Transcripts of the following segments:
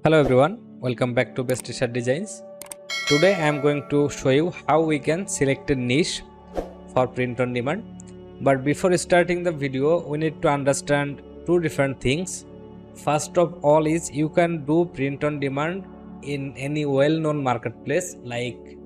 Hello everyone, welcome back to Best T-shirt Designs. Today I am going to show you how we can select a niche for print on demand. But before starting the video, we need to understand two different things. First of all is you can do print on demand in any well-known marketplace like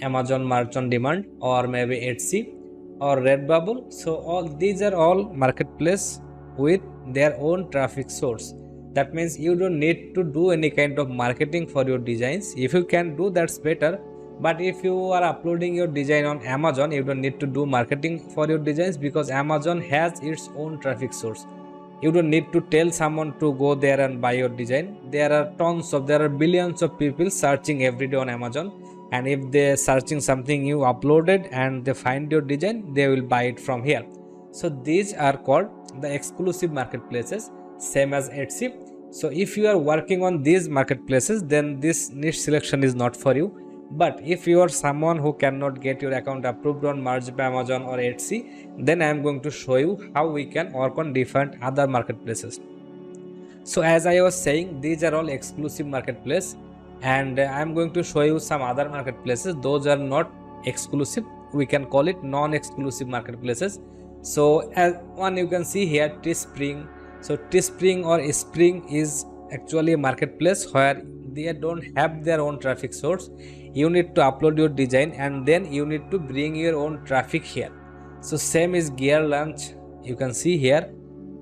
Amazon Merch on Demand or maybe Etsy or Redbubble. So all these are all marketplace with their own traffic source. That means you don't need to do any kind of marketing for your designs. If you can do, that's better. But if you are uploading your design on Amazon, you don't need to do marketing for your designs because Amazon has its own traffic source. You don't need to tell someone to go there and buy your design. There are billions of people searching every day on Amazon, and if they are searching something you uploaded and they find your design, they will buy it from here. So these are called the exclusive marketplaces, same as Etsy. So if you are working on these marketplaces, then this niche selection is not for you. But if you are someone who cannot get your account approved on Merge by Amazon or Etsy, then I am going to show you how we can work on different other marketplaces. So as I was saying, these are all exclusive marketplace, and I am going to show you some other marketplaces. Those are not exclusive. We can call it non-exclusive marketplaces. So as one you can see here, Teespring. So Teespring or Spring is actually a marketplace where they don't have their own traffic source. You need to upload your design and then you need to bring your own traffic here. So same is Gear Launch, you can see here.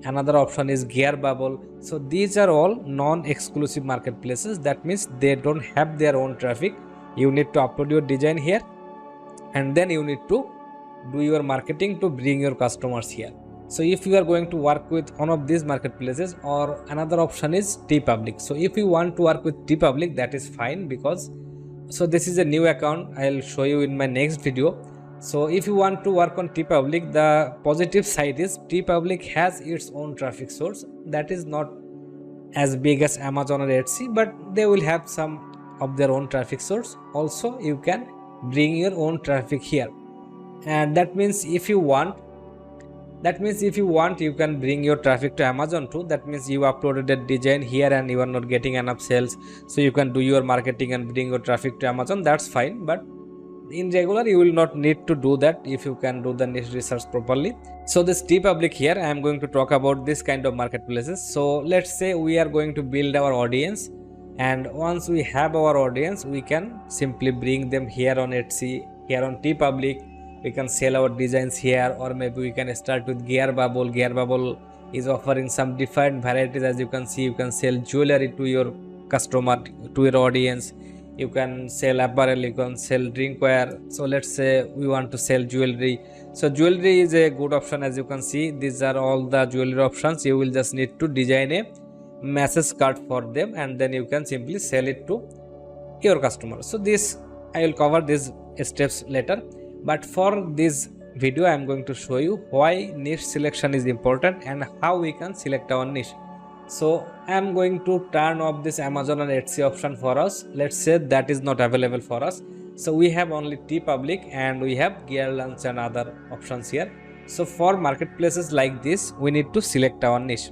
Another option is Gear Bubble. So these are all non-exclusive marketplaces. That means they don't have their own traffic. You need to upload your design here and then you need to do your marketing to bring your customers here. So if you are going to work with one of these marketplaces, or another option is TeePublic. So if you want to work with TeePublic, that is fine, because so this is a new account. I'll show you in my next video. So if you want to work on TeePublic, the positive side is TeePublic has its own traffic source. That is not as big as Amazon or Etsy, but they will have some of their own traffic source. Also you can bring your own traffic here, and that means if you want, you can bring your traffic to Amazon too. That means you uploaded a design here and you are not getting enough sales, so you can do your marketing and bring your traffic to Amazon. That's fine, but in regular you will not need to do that if you can do the niche research properly. So this TeePublic here, I am going to talk about this kind of marketplaces. So let's say we are going to build our audience, and once we have our audience, we can simply bring them here on Etsy, here on TeePublic. We can sell our designs here, or maybe we can start with Gear Bubble. Gear Bubble is offering some different varieties. As you can see, you can sell jewelry to your customer, to your audience. You can sell apparel, you can sell drinkware. So let's say we want to sell jewelry. So jewelry is a good option. As you can see, these are all the jewelry options. You will just need to design a message card for them, and then you can simply sell it to your customer. So this I will cover these steps later. But for this video, I am going to show you why niche selection is important and how we can select our niche. So I am going to turn off this Amazon and Etsy option for us. Let's say that is not available for us. So we have only TeePublic and we have Gear Launch and other options here. So for marketplaces like this, we need to select our niche.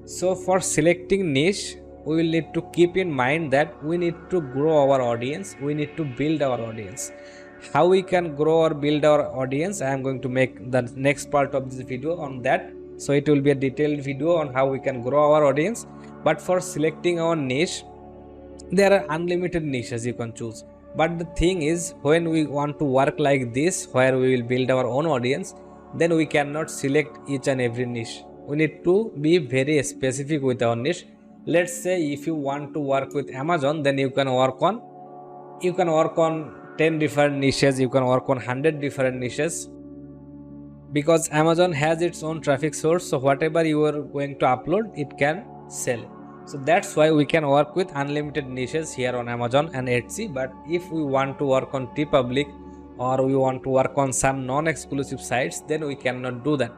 So for selecting niche, we will need to keep in mind that we need to grow our audience. We need to build our audience. How we can grow or build our audience, I am going to make the next part of this video on that. So it will be a detailed video on how we can grow our audience. But for selecting our niche, there are unlimited niches you can choose. But the thing is, when we want to work like this, where we will build our own audience, then we cannot select each and every niche. We need to be very specific with our niche. Let's say if you want to work with Amazon, then you can work on 10 different niches, you can work on 100 different niches, because Amazon has its own traffic source. So whatever you are going to upload, it can sell. So that's why we can work with unlimited niches here on Amazon and Etsy. But if we want to work on TeePublic, or we want to work on some non-exclusive sites, then we cannot do that.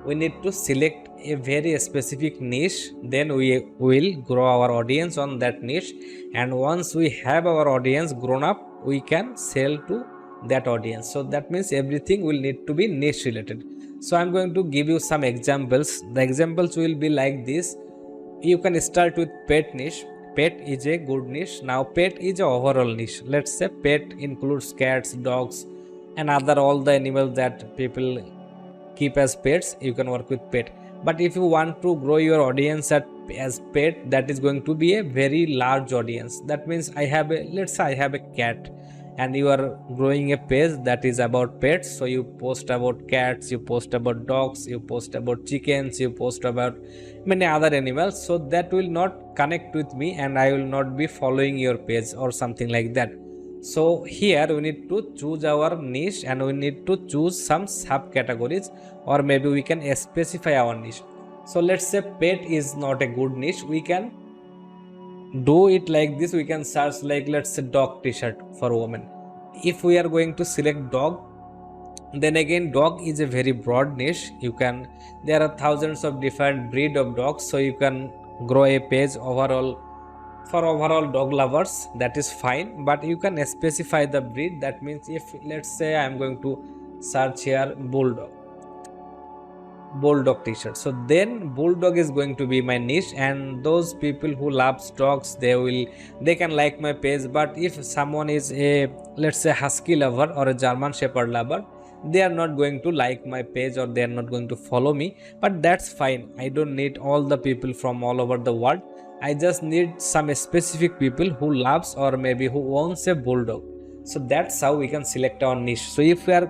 We need to select a very specific niche, then we will grow our audience on that niche, and once we have our audience grown up, we can sell to that audience. So that means everything will need to be niche related. So I'm going to give you some examples. The examples will be like this. You can start with pet niche. pet is a good niche. Now pet is a overall niche. Let's say pet includes cats, dogs, and other all the animals that people keep as pets. You can work with pet. But if you want to grow your audience as pet, that is going to be a very large audience. That means I have a, let's say I have a cat, and you are growing a page that is about pets. So you post about cats, you post about dogs, you post about chickens, you post about many other animals. So that will not connect with me, and I will not be following your page or something like that. So here we need to choose our niche, and we need to choose some subcategories, or maybe we can specify our niche. So let's say pet is not a good niche. We can do it like this. We can search like, let's say, dog t-shirt for women. If we are going to select dog, then again dog is a very broad niche. You can, there are thousands of different breed of dogs, so you can grow a page overall for overall dog lovers. That is fine, but you can specify the breed. That means if, let's say, I am going to search here bulldog t-shirt, so then bulldog is going to be my niche, and those people who loves dogs, they can like my page. But if someone is a, let's say, husky lover or a German shepherd lover, they are not going to like my page, or they are not going to follow me. But that's fine. I don't need all the people from all over the world. I just need some specific people who loves or maybe who owns a bulldog. So that's how we can select our niche. So if we are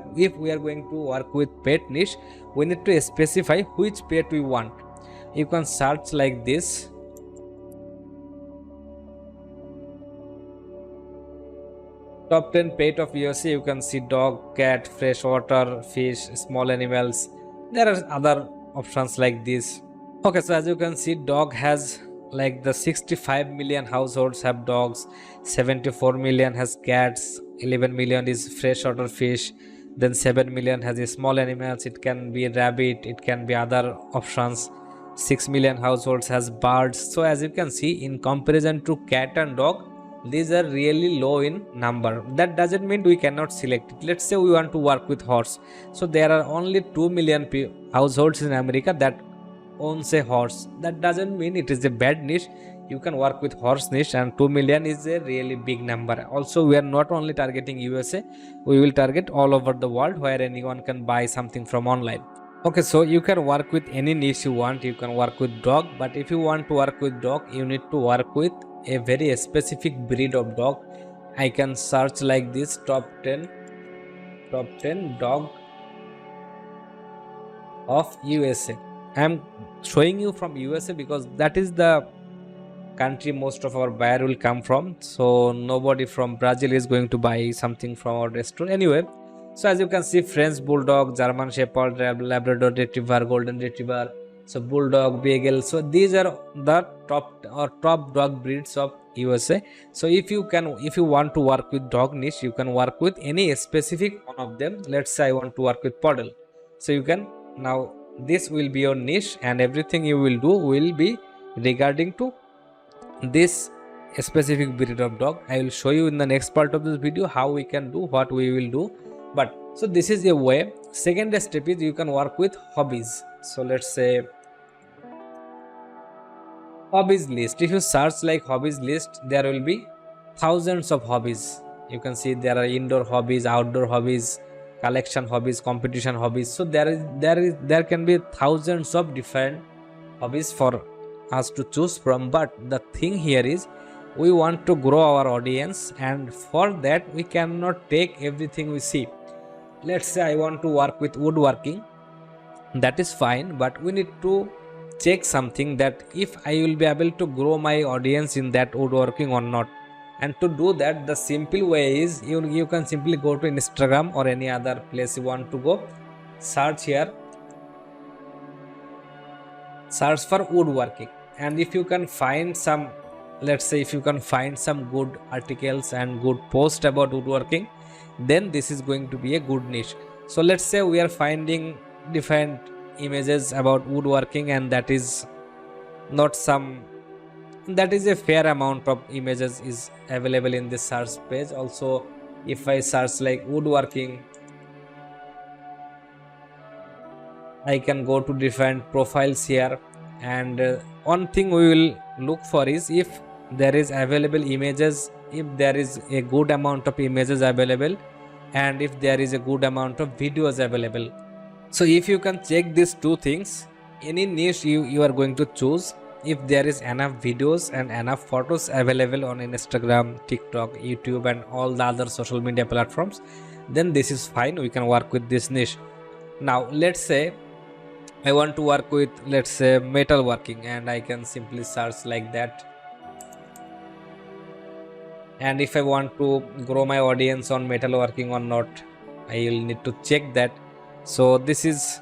going to work with pet niche, we need to specify which pet we want. You can search like this. Top 10 pet of USA. You can see dog, cat, freshwater fish, small animals. There are other options like this. Okay, so as you can see, dog has like the 65 million households have dogs, 74 million has cats, 11 million is freshwater fish, then 7 million has a small animals. It can be rabbit, it can be other options. 6 million households has birds. So as you can see, in comparison to cat and dog, these are really low in number. That doesn't mean we cannot select it. Let's say we want to work with horse, so there are only 2 million households in America that owns a horse. That doesn't mean it is a bad niche. You can work with horse niche, and 2 million is a really big number. Also, we are not only targeting USA, we will target all over the world where anyone can buy something from online. Okay, so you can work with any niche you want. You can work with dog, but if you want to work with dog, you need to work with a very specific breed of dog. I can search like this, top 10 dog of USA. I am showing you from USA because that is the country most of our buyer will come from. So nobody from Brazil is going to buy something from our restaurant anyway. So as you can see, French bulldog, German shepherd, Labrador retriever, golden retriever, so bulldog, beagle. So these are the top dog breeds of USA. So if you want to work with dog niche, you can work with any specific one of them. Let's say I want to work with poodle, so you can, now this will be your niche, and everything you will do will be regarding to this specific breed of dog. I will show you in the next part of this video how we can do what we will do. But so this is a way. Second step is you can work with hobbies. So let's say hobbies list. If you search like hobbies list, there will be thousands of hobbies. You can see there are indoor hobbies, outdoor hobbies, collection hobbies, competition hobbies. So there can be thousands of different hobbies for us to choose from. But the thing here is we want to grow our audience, and for that we cannot take everything we see. Let's say I want to work with woodworking, that is fine, but we need to check something, that if I will be able to grow my audience in that woodworking or not. And to do that, the simple way is you can simply go to Instagram or any other place you want to go, search here, search for woodworking, and if you can find some, let's say if you can find some good articles and good post about woodworking, then this is going to be a good niche. So let's say we are finding different images about woodworking, and that is not some, that is a fair amount of images is available in this search page. Also, if I search like woodworking, I can go to different profiles here, and one thing we will look for is if there is available images, if there is a good amount of images available, and if there is a good amount of videos available. So if you can check these two things, any niche you are going to choose, if there is enough videos and enough photos available on Instagram, TikTok, YouTube and all the other social media platforms, then this is fine, we can work with this niche. Now let's say I want to work with, let's say, metalworking, and I can simply search like that. And if I want to grow my audience on metalworking or not, I will need to check that. So this is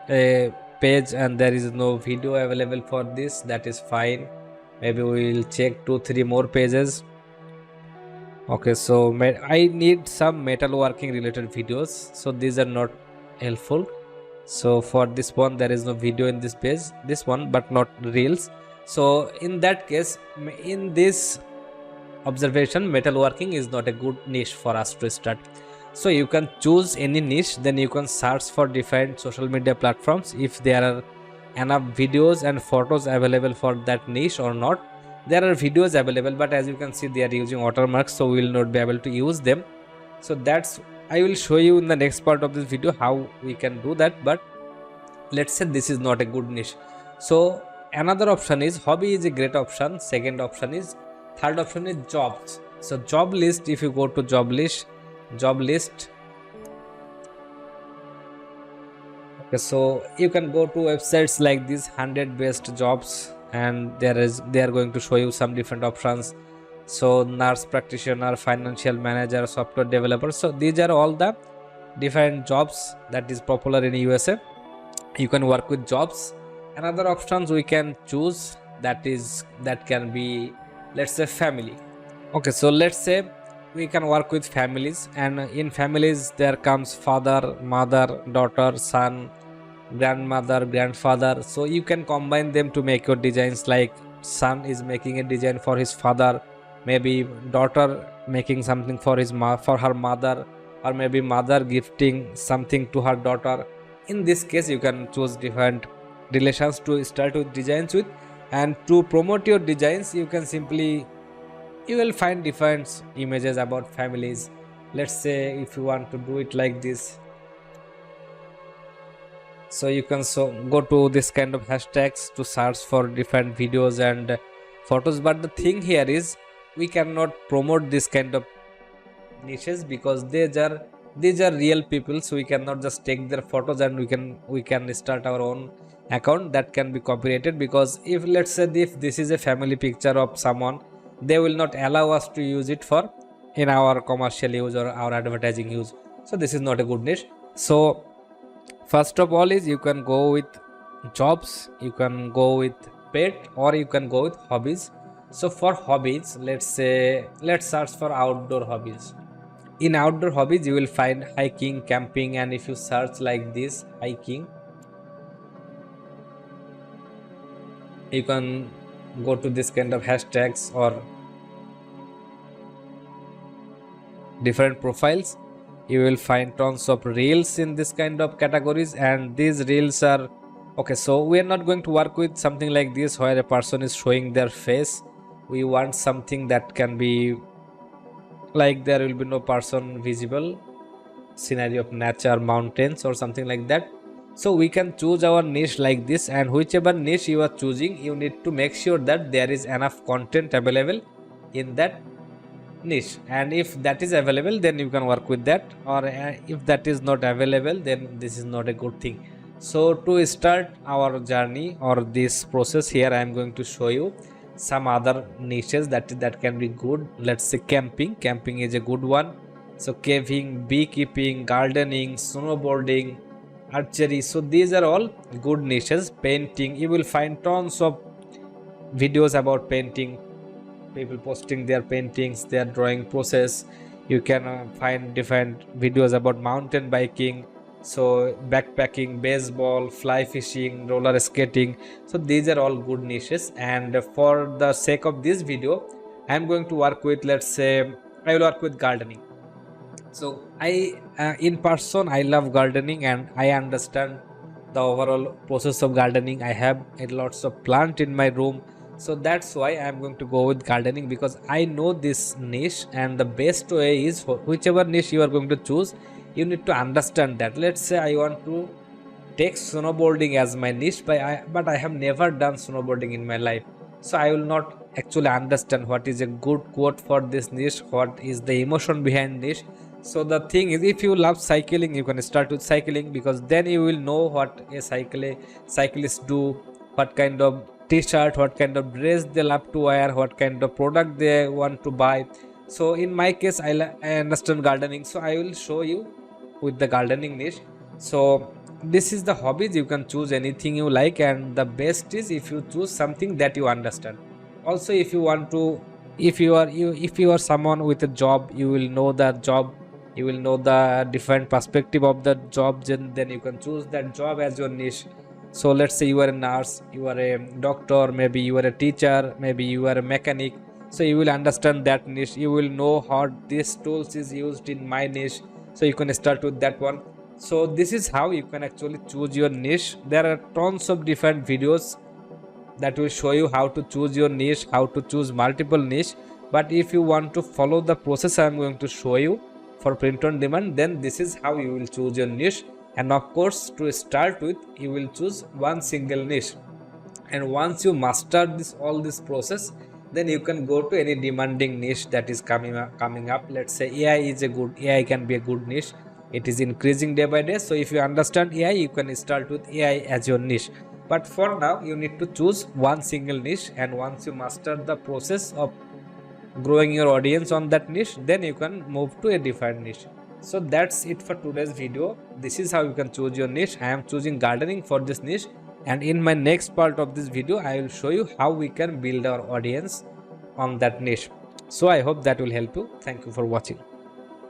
a page and there is no video available for this, that is fine. Maybe we will check 2-3 more pages. Okay, so I need some metalworking related videos, so these are not helpful. So for this one there is no video in this page, this one, but not reels. So in that case, in this observation, metalworking is not a good niche for us to start. So you can choose any niche, then you can search for different social media platforms if there are enough videos and photos available for that niche or not. There are videos available, but as you can see they are using watermarks, so we will not be able to use them. So that's, I will show you in the next part of this video how we can do that. But let's say this is not a good niche. So another option is hobby is a great option. Second option is, third option is jobs. So job list, if you go to job list, okay, so you can go to websites like this 100 best jobs, and they are going to show you some different options. So nurse practitioner, financial manager, software developer, so these are all the different jobs that is popular in USA. You can work with jobs. Another options we can choose, that can be, let's say, family. Okay, so let's say we can work with families, and in families there comes father, mother, daughter, son, grandmother, grandfather. So you can combine them to make your designs, like son is making a design for his father, maybe daughter making something for her mother, or maybe mother gifting something to her daughter. In this case you can choose different relations to start with designs with, and to promote your designs you can simply, you will find different images about families. Let's say if you want to do it like this, so you can go to this kind of hashtags to search for different videos and photos. But the thing here is, we cannot promote this kind of niches because these are real people, so we cannot just take their photos and we can start our own account that can be copyrighted. Because if, let's say, if this is a family picture of someone, they will not allow us to use it for in our commercial use or our advertising use. So this is not a good niche. So first of all is, you can go with jobs, you can go with pet, or you can go with hobbies. So for hobbies, let's search for outdoor hobbies. In outdoor hobbies you will find hiking, camping, and if you search like this hiking, you can go to this kind of hashtags or different profiles. You will find tons of reels in this kind of categories, and these reels are okay. So we are not going to work with something like this where a person is showing their face. We want something that can be like there will be no person visible, scenario of nature, mountains or something like that. So we can choose our niche like this, and whichever niche you are choosing, you need to make sure that there is enough content available in that niche, and if that is available then you can work with that, or if that is not available then this is not a good thing. So to start our journey or this process, here I am going to show you some other niches that can be good. Let's say camping is a good one. So caving, beekeeping, gardening, snowboarding, archery, so these are all good niches. Painting, you will find tons of videos about painting, people posting their paintings, their drawing process. You can find different videos about mountain biking, so backpacking, baseball, fly fishing, roller skating. So these are all good niches, and for the sake of this video I am going to work with, let's say, I will work with gardening. So I in person I love gardening and I understand the overall process of gardening. I have lots of plant in my room, So that's why I am going to go with gardening, because I know this niche, and the best way is for whichever niche you are going to choose, you need to understand that. Let's say I want to take snowboarding as my niche, but I have never done snowboarding in my life, so I will not actually understand what is a good quote for this niche, what is the emotion behind this. So the thing is, if you love cycling, you can start with cycling, because then you will know what a cyclist do, what kind of t-shirt, what kind of dress they love to wear, what kind of product they want to buy. So in my case, I understand gardening, so I will show you with the gardening niche. So this is the hobbies, you can choose anything you like, and the best is if you choose something that you understand. Also, if you want to, if you are someone with a job, you will know the job, you will know the different perspective of the job, then you can choose that job as your niche. So let's say you are a nurse, you are a doctor, maybe you are a teacher, maybe you are a mechanic. So you will understand that niche, you will know how this tools is used in my niche, so you can start with that one. So this is how you can actually choose your niche. There are tons of different videos that will show you how to choose your niche, how to choose multiple niche. But if you want to follow the process I am going to show you for print on demand, then this is how you will choose your niche. And of course, to start with, you will choose one single niche, and once you master all this process, then you can go to any demanding niche that is coming up. Let's say AI can be a good niche, it is increasing day by day. So if you understand AI, you can start with AI as your niche. But for now, you need to choose one single niche, and once you master the process of growing your audience on that niche, then you can move to a different niche. So that's it for today's video. This is how you can choose your niche. I am choosing gardening for this niche, and in my next part of this video, I will show you how we can build our audience on that niche. So I hope that will help you. Thank you for watching.